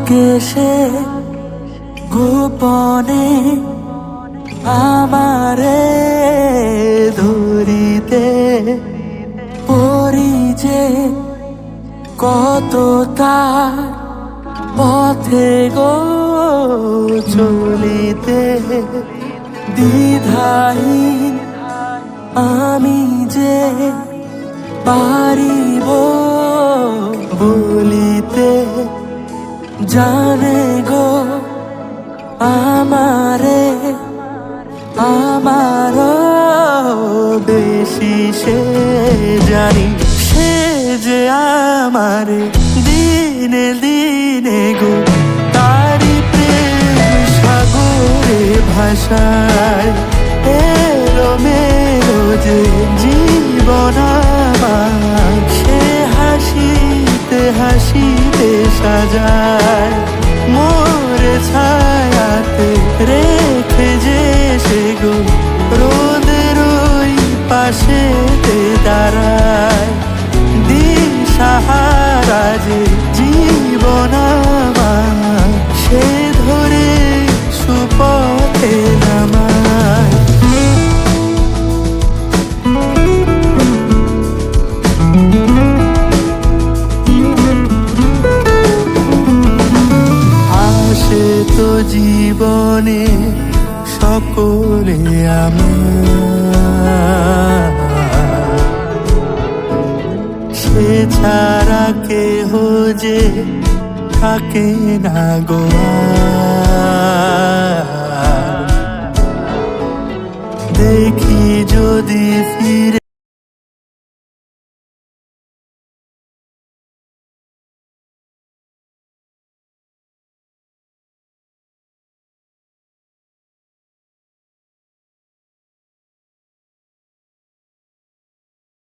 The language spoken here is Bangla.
থাকে সে গোপনে আমারে ধরিতে পরি যে কত তার পথে গো চলিতে দ্বিধাহীন আমি যে পারিব বলিতে জানে গো আমারে আমার বেশি সে জানি সে যে আমারে দিনে দিনে গো তারি প্রেম সাগরে ভাষায় এলো মেলো যে জীবন আমার সে হাসিতে হাসিতে সাজায় মোর ছায়াতে রেখে যে সে গো রোদের ওই পাশে দাঁড়ায় দিশাহারা যে জীবন আমার সে ধরে সুপথে নামায়। আসে তো জীবনে সকলে আমার সে ছাড়া কেহ যে থাকে না গোয়া দেখি যদি